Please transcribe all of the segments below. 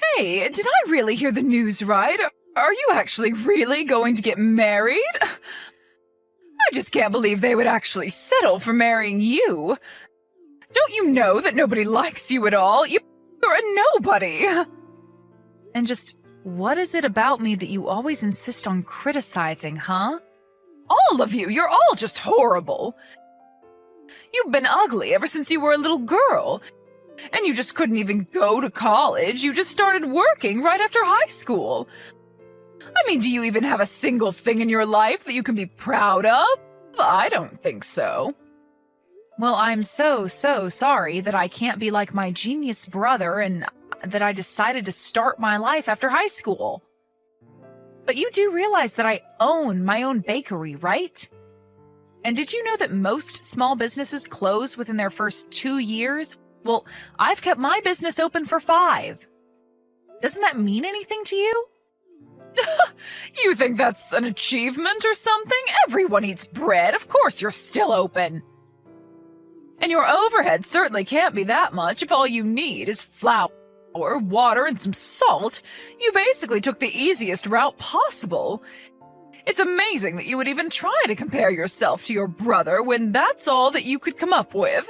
Hey, did I really hear the news right? Are you actually really going to get married? I just can't believe they would actually settle for marrying you. Don't you know that nobody likes you at all? You're a nobody. And just, what is it about me that you always insist on criticizing, huh? All of you, you're all just horrible. You've been ugly ever since you were a little girl. And you just couldn't even go to college. You just started working right after high school. I mean, do you even have a single thing in your life that you can be proud of? I don't think so. Well, I'm so sorry that I can't be like my genius brother and that I decided to start my life after high school. But you do realize that I own my own bakery, right? And did you know that most small businesses close within their first 2 years? Well, I've kept my business open for 5. Doesn't that mean anything to you? You think that's an achievement or something? Everyone eats bread. Of course you're still open. And your overhead certainly can't be that much if all you need is flour, water, and some salt. You basically took the easiest route possible. It's amazing that you would even try to compare yourself to your brother when that's all that you could come up with.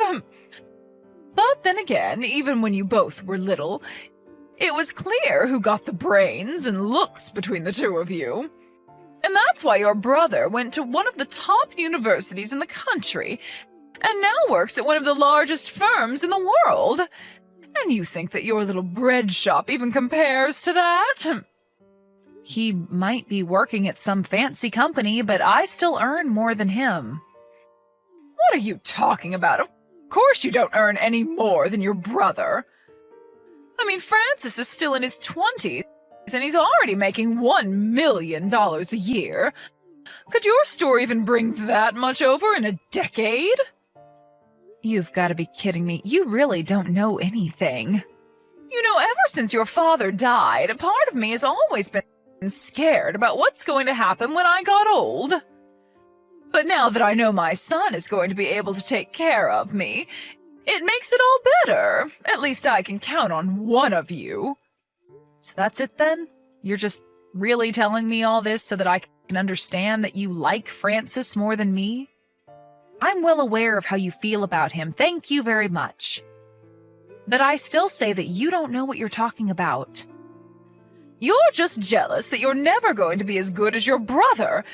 But then again, even when you both were little, it was clear who got the brains and looks between the two of you. And that's why your brother went to one of the top universities in the country and now works at one of the largest firms in the world. And you think that your little bread shop even compares to that? He might be working at some fancy company, but I still earn more than him. What are you talking about? Of course you don't earn any more than your brother. I mean, Francis is still in his 20s, and he's already making $1 million a year. Could your store even bring that much over in a decade? You've got to be kidding me. You really don't know anything. You know, ever since your father died, a part of me has always been scared about what's going to happen when I got old. But now that I know my son is going to be able to take care of me, it makes it all better. At least I can count on one of you. So that's it then? You're just really telling me all this so that I can understand that you like Francis more than me? I'm well aware of how you feel about him. Thank you very much. But I still say that you don't know what you're talking about. You're just jealous that you're never going to be as good as your brother.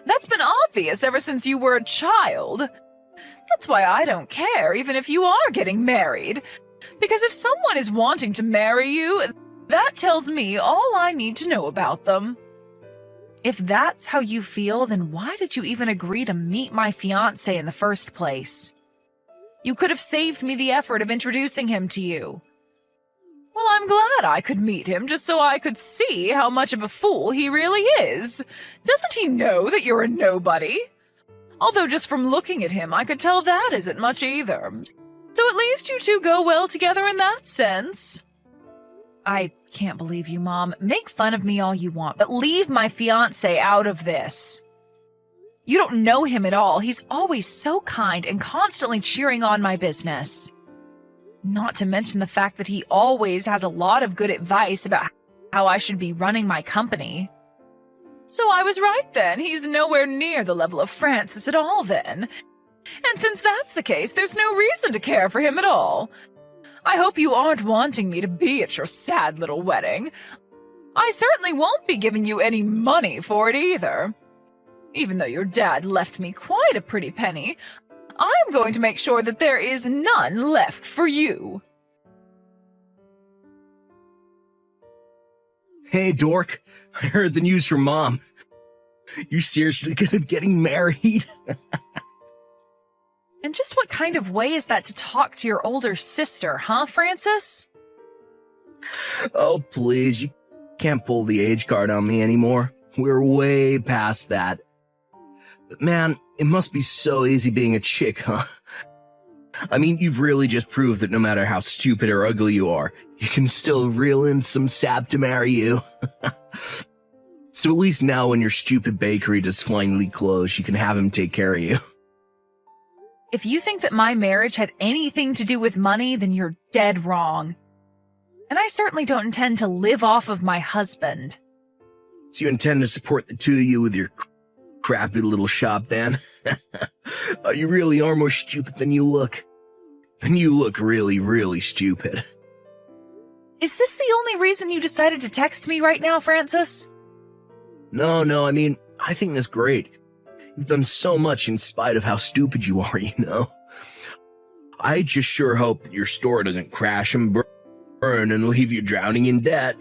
That's been obvious ever since you were a child. That's why I don't care, even if you are getting married. Because if someone is wanting to marry you, that tells me all I need to know about them. If that's how you feel, then why did you even agree to meet my fiancé in the first place? You could have saved me the effort of introducing him to you. Well, I'm glad I could meet him just so I could see how much of a fool he really is. Doesn't he know that you're a nobody? Although just from looking at him, I could tell that isn't much either. So at least you two go well together in that sense. I can't believe you, Mom. Make fun of me all you want, but leave my fiancé out of this. You don't know him at all. He's always so kind and constantly cheering on my business. Not to mention the fact that he always has a lot of good advice about how I should be running my company. So I was right then. He's nowhere near the level of Francis at all then. And since that's the case, there's no reason to care for him at all. I hope you aren't wanting me to be at your sad little wedding. I certainly won't be giving you any money for it either. Even though your dad left me quite a pretty penny, I'm going to make sure that there is none left for you. Hey, dork. I heard the news from Mom. You seriously gonna be getting married? And just what kind of way is that to talk to your older sister, huh, Francis? Oh, please. You can't pull the age card on me anymore. We're way past that. But man, it must be so easy being a chick, huh? I mean, you've really just proved that no matter how stupid or ugly you are, you can still reel in some sap to marry you. So at least now when your stupid bakery does finally close, you can have him take care of you. If you think that my marriage had anything to do with money, then you're dead wrong. And I certainly don't intend to live off of my husband. So you intend to support the two of you with your crappy little shop then? Oh, you really are more stupid than you look. And you look really, really stupid. Is this the only reason you decided to text me right now, Francis? No, I mean, I think that's great. You've done so much in spite of how stupid you are, you know? I just sure hope that your store doesn't crash and burn and leave you drowning in debt.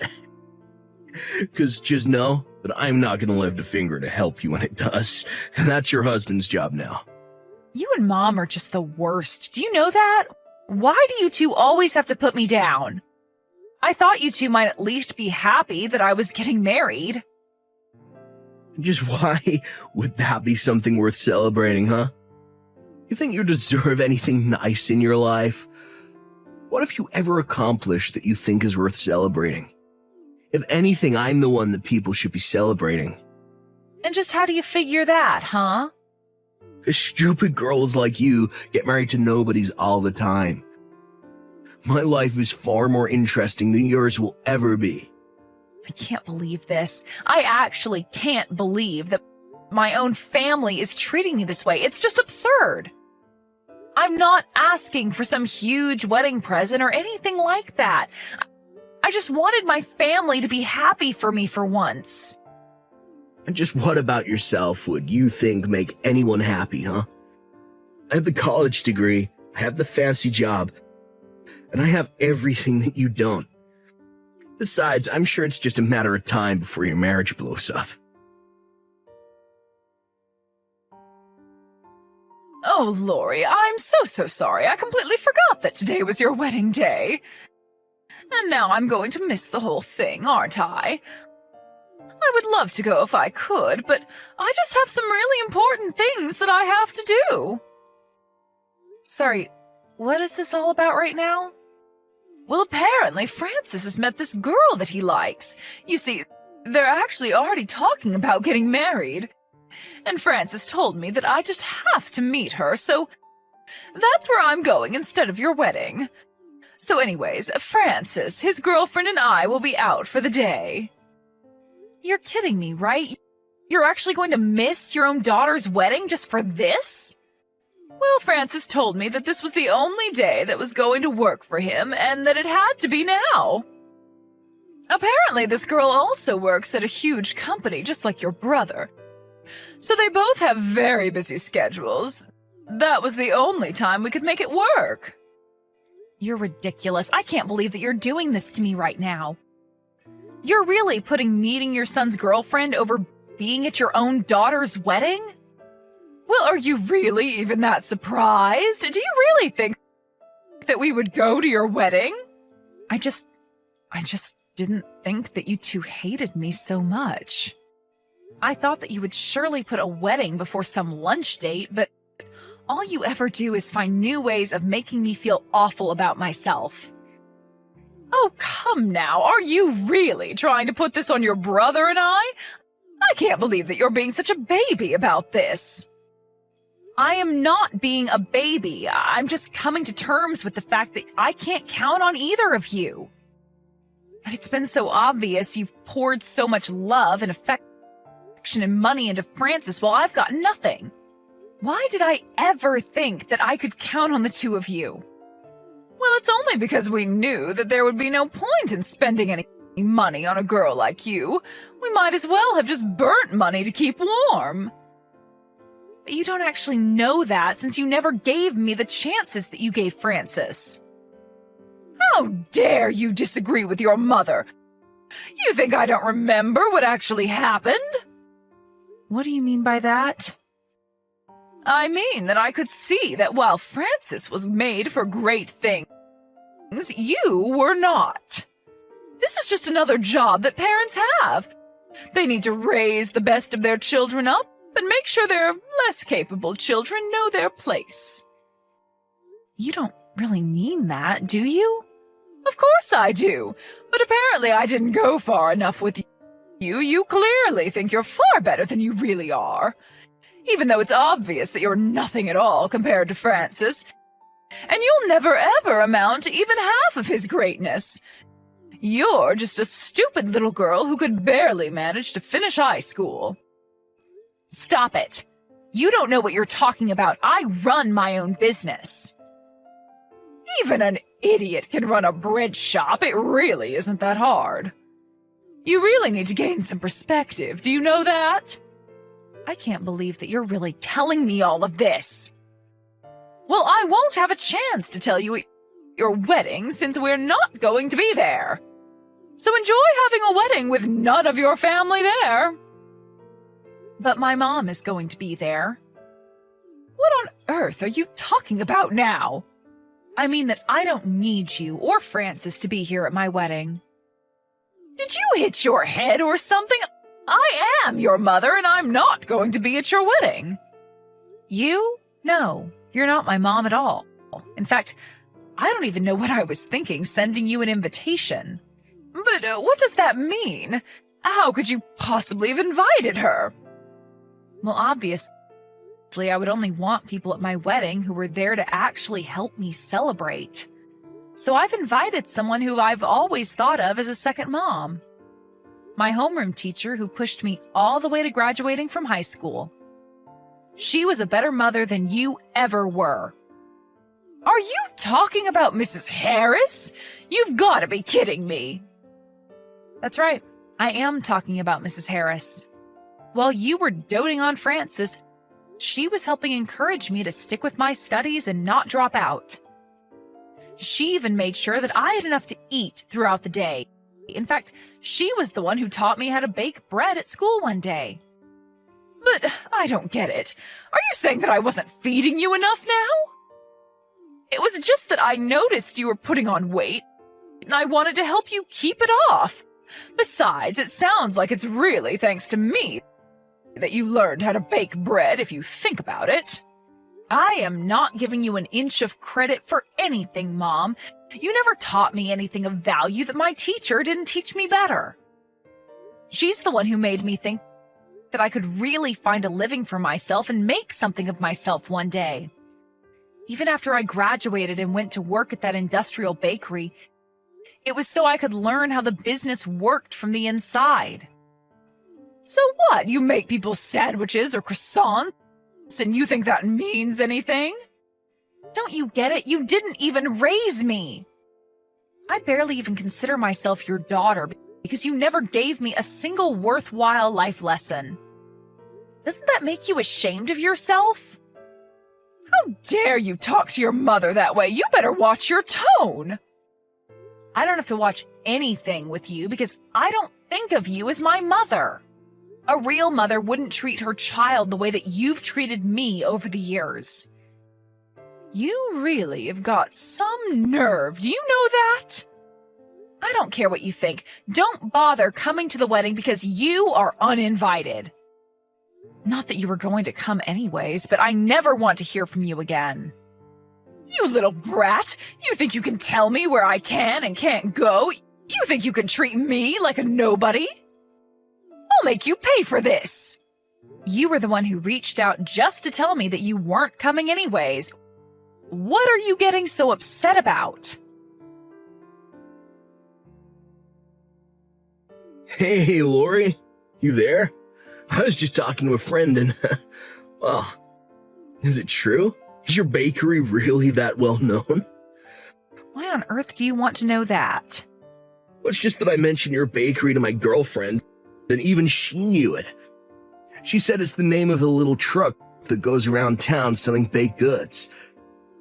Because just know that I'm not going to lift a finger to help you when it does. That's your husband's job now. You and Mom are just the worst. Do you know that? Why do you two always have to put me down? I thought you two might at least be happy that I was getting married. Just why would that be something worth celebrating, huh? You think you deserve anything nice in your life? What have you ever accomplished that you think is worth celebrating? If anything, I'm the one that people should be celebrating. And just how do you figure that, huh? 'Cause stupid girls like you get married to nobodies all the time. My life is far more interesting than yours will ever be. I can't believe this. I actually can't believe that my own family is treating me this way. It's just absurd. I'm not asking for some huge wedding present or anything like that. I just wanted my family to be happy for me for once. And just what about yourself would you think make anyone happy, huh? I have the college degree, I have the fancy job, and I have everything that you don't. Besides, I'm sure it's just a matter of time before your marriage blows up. Oh, Lori, I'm so sorry. I completely forgot that today was your wedding day. And now I'm going to miss the whole thing, aren't I? I would love to go if I could, but I just have some really important things that I have to do. Sorry, what is this all about right now? Well, apparently Francis has met this girl that he likes. You see, they're actually already talking about getting married. And Francis told me that I just have to meet her, so that's where I'm going instead of your wedding. So anyways, Francis, his girlfriend, and I will be out for the day. You're kidding me, right? You're actually going to miss your own daughter's wedding just for this? Well, Francis told me that this was the only day that was going to work for him and that it had to be now. Apparently, this girl also works at a huge company just like your brother. So they both have very busy schedules. That was the only time we could make it work. You're ridiculous. I can't believe that you're doing this to me right now. You're really putting meeting your son's girlfriend over being at your own daughter's wedding? Well, are you really even that surprised? Do you really think that we would go to your wedding? I just didn't think that you two hated me so much. I thought that you would surely put a wedding before some lunch date, but all you ever do is find new ways of making me feel awful about myself. Oh, come now. Are you really trying to put this on your brother and I? I can't believe that you're being such a baby about this. I am not being a baby. I'm just coming to terms with the fact that I can't count on either of you. But it's been so obvious you've poured so much love and affection and money into Francis while I've got nothing. Why did I ever think that I could count on the two of you? Well, it's only because we knew that there would be no point in spending any money on a girl like you. We might as well have just burnt money to keep warm. But you don't actually know that since you never gave me the chances that you gave Francis. How dare you disagree with your mother? You think I don't remember what actually happened? What do you mean by that? I mean that I could see that while Francis was made for great things, you were not. This is just another job that parents have. They need to raise the best of their children up and make sure their less capable children know their place. You don't really mean that, do you? Of course I do, but apparently I didn't go far enough with you. You clearly think you're far better than you really are. Even though it's obvious that you're nothing at all compared to Francis, and you'll never ever amount to even half of his greatness. You're just a stupid little girl who could barely manage to finish high school. Stop it. You don't know what you're talking about. I run my own business. Even an idiot can run a bread shop. It really isn't that hard. You really need to gain some perspective. Do you know that? I can't believe that you're really telling me all of this. Well, I won't have a chance to tell you at your wedding since we're not going to be there. So enjoy having a wedding with none of your family there. But my mom is going to be there. What on earth are you talking about now? I mean that I don't need you or Francis to be here at my wedding. Did you hit your head or something? I am your mother and I'm not going to be at your wedding. You? No, you're not my mom at all. In fact, I don't even know what I was thinking sending you an invitation. But what does that mean? How could you possibly have invited her? Well, obviously, I would only want people at my wedding who were there to actually help me celebrate. So I've invited someone who I've always thought of as a second mom. My homeroom teacher who pushed me all the way to graduating from high school. She was a better mother than you ever were. Are you talking about Mrs. Harris? You've got to be kidding me. That's right. I am talking about Mrs. Harris. While you were doting on Francis, she was helping encourage me to stick with my studies and not drop out. She even made sure that I had enough to eat throughout the day. In fact, she was the one who taught me how to bake bread at school one day. But I don't get it. Are you saying that I wasn't feeding you enough now? It was just that I noticed you were putting on weight, and I wanted to help you keep it off. Besides, it sounds like it's really thanks to me that you learned how to bake bread if you think about it. I am not giving you an inch of credit for anything, Mom. You never taught me anything of value that my teacher didn't teach me better. She's the one who made me think that I could really find a living for myself and make something of myself one day. Even after I graduated and went to work at that industrial bakery, it was so I could learn how the business worked from the inside. So what? You make people sandwiches or croissants, and you think that means anything? Don't you get it? You didn't even raise me. I barely even consider myself your daughter because you never gave me a single worthwhile life lesson. Doesn't that make you ashamed of yourself? How dare you talk to your mother that way? You better watch your tone. I don't have to watch anything with you because I don't think of you as my mother. A real mother wouldn't treat her child the way that you've treated me over the years. You really have got some nerve, do you know that? I don't care what you think. Don't bother coming to the wedding because you are uninvited. Not that you were going to come anyways, but I never want to hear from you again. You little brat! You think you can tell me where I can and can't go? You think you can treat me like a nobody? I'll make you pay for this! You were the one who reached out just to tell me that you weren't coming anyways. What are you getting so upset about? Hey, Lori, you there? I was just talking to a friend and, well, is it true? Is your bakery really that well known? Why on earth do you want to know that? Well, it's just that I mentioned your bakery to my girlfriend, and even she knew it. She said it's the name of a little truck that goes around town selling baked goods.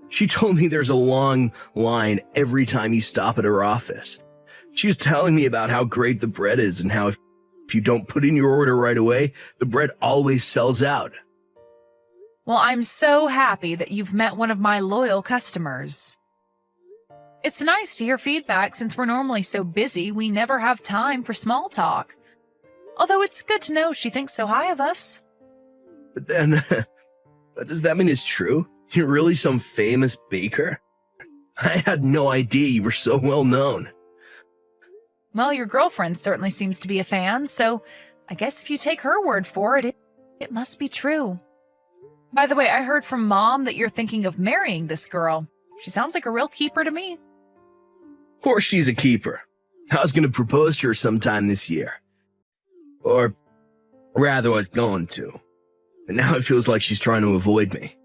She told me there's a long line every time you stop at her office. She was telling me about how great the bread is and how if you don't put in your order right away, the bread always sells out. Well, I'm so happy that you've met one of my loyal customers. It's nice to hear feedback since we're normally so busy we never have time for small talk. Although it's good to know she thinks so high of us. But then, does that mean it's true? You're really some famous baker? I had no idea you were so well known. Well, your girlfriend certainly seems to be a fan, so I guess if you take her word for it, it must be true. By the way, I heard from Mom that you're thinking of marrying this girl. She sounds like a real keeper to me. Of course she's a keeper. I was going to propose to her sometime this year. Or rather, I was going to. But now it feels like she's trying to avoid me.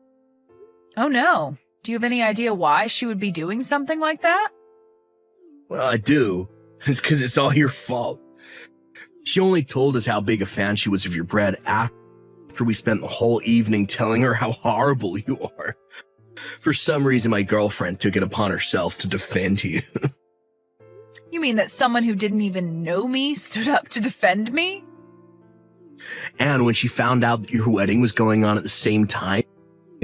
Oh no. Do you have any idea why she would be doing something like that? Well, I do. It's because it's all your fault. She only told us how big a fan she was of your bread after we spent the whole evening telling her how horrible you are. For some reason, my girlfriend took it upon herself to defend you. You mean that someone who didn't even know me stood up to defend me? And when she found out that your wedding was going on at the same time,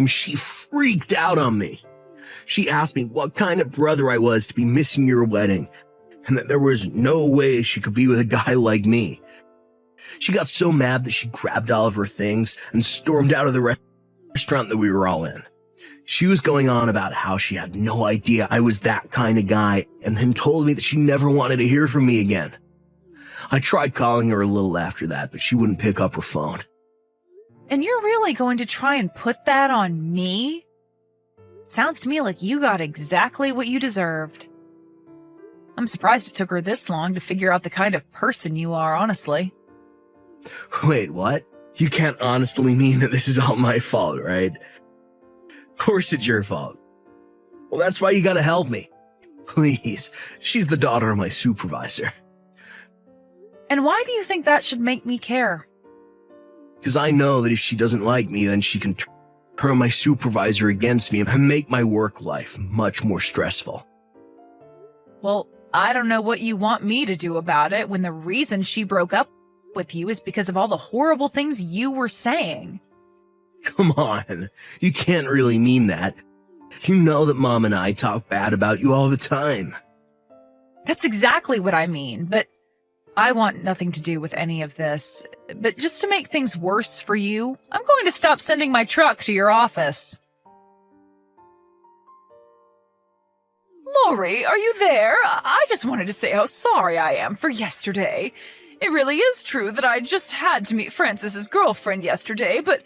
she freaked out on me. She asked me what kind of brother I was to be missing your wedding, and that there was no way she could be with a guy like me. She got so mad that she grabbed all of her things and stormed out of the restaurant that we were all in. She was going on about how she had no idea I was that kind of guy, and then told me that she never wanted to hear from me again. I tried calling her a little after that, but she wouldn't pick up her phone. And you're really going to try and put that on me? Sounds to me like you got exactly what you deserved. I'm surprised it took her this long to figure out the kind of person you are, honestly. Wait, what? You can't honestly mean that this is all my fault, right? Of course it's your fault. Well, that's why you gotta help me. Please, she's the daughter of my supervisor. And why do you think that should make me care? Because I know that if she doesn't like me, then she can turn my supervisor against me and make my work life much more stressful. Well, I don't know what you want me to do about it when the reason she broke up with you is because of all the horrible things you were saying. Come on, you can't really mean that. You know that Mom and I talk bad about you all the time. That's exactly what I mean, but I want nothing to do with any of this. But just to make things worse for you, I'm going to stop sending my truck to your office. Lori, are you there? I just wanted to say how sorry I am for yesterday. It really is true that I just had to meet Francis's girlfriend yesterday, but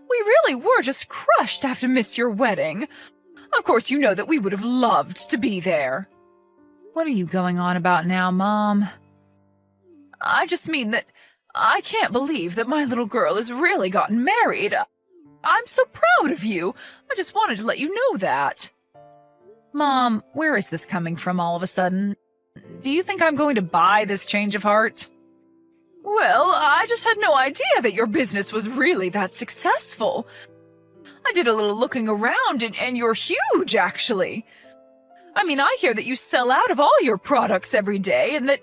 we really were just crushed to have to miss your wedding. Of course, you know that we would have loved to be there. What are you going on about now, Mom? I just mean that I can't believe that my little girl has really gotten married. I'm so proud of you. I just wanted to let you know that. Mom, where is this coming from all of a sudden? Do you think I'm going to buy this change of heart? Well, I just had no idea that your business was really that successful. I did a little looking around and you're huge, actually. I mean, I hear that you sell out of all your products every day and that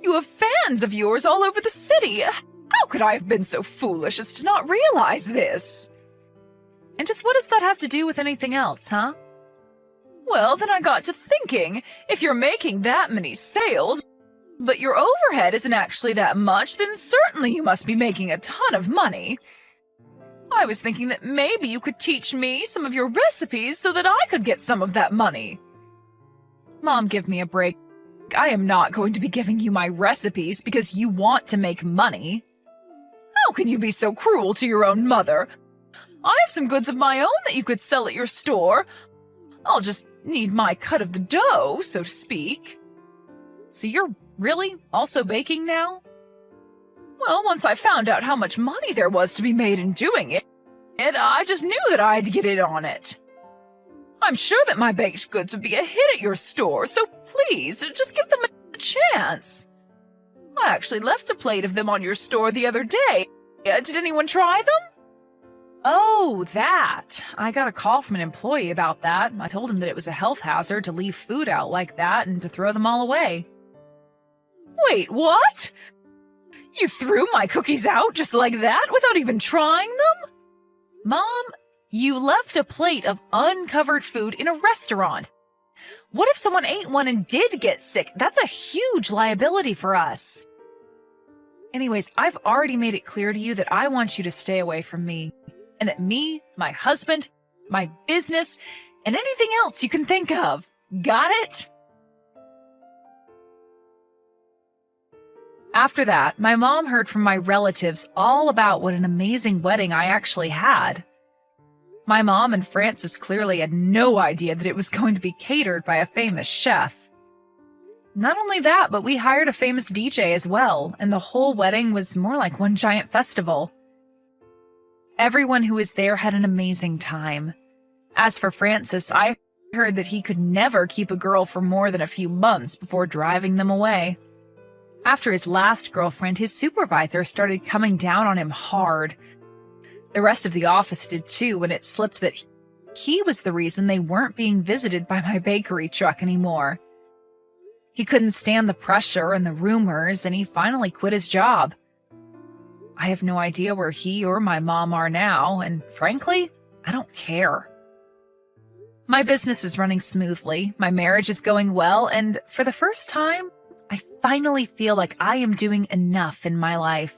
you have fans of yours all over the city. How could I have been so foolish as to not realize this? And just what does that have to do with anything else, huh? Well, then I got to thinking, if you're making that many sales, but your overhead isn't actually that much, then certainly you must be making a ton of money. I was thinking that maybe you could teach me some of your recipes so that I could get some of that money. Mom, give me a break. I am not going to be giving you my recipes because you want to make money. How can you be so cruel to your own mother? I have some goods of my own that you could sell at your store. I'll just need my cut of the dough, so to speak. So you're really also baking now? Well, once I found out how much money there was to be made in doing it, I just knew that I had to get in on it. I'm sure that my baked goods would be a hit at your store, so please, just give them a chance. I actually left a plate of them on your store the other day. Did anyone try them? Oh, that. I got a call from an employee about that. I told him that it was a health hazard to leave food out like that and to throw them all away. Wait, what? You threw my cookies out just like that without even trying them? Mom, you left a plate of uncovered food in a restaurant. What if someone ate one and did get sick? That's a huge liability for us. Anyways, I've already made it clear to you that I want you to stay away from me. And that me, my husband, my business, and anything else you can think of. Got it? After that, my mom heard from my relatives all about what an amazing wedding I actually had. My mom and Francis clearly had no idea that it was going to be catered by a famous chef. Not only that, but we hired a famous DJ as well, and the whole wedding was more like one giant festival. Everyone who was there had an amazing time. As for Francis, I heard that he could never keep a girl for more than a few months before driving them away. After his last girlfriend, his supervisor started coming down on him hard. The rest of the office did too, and it slipped that he was the reason they weren't being visited by my bakery truck anymore. He couldn't stand the pressure and the rumors, and he finally quit his job. I have no idea where he or my mom are now, and frankly, I don't care. My business is running smoothly, my marriage is going well, and for the first time, I finally feel like I am doing enough in my life.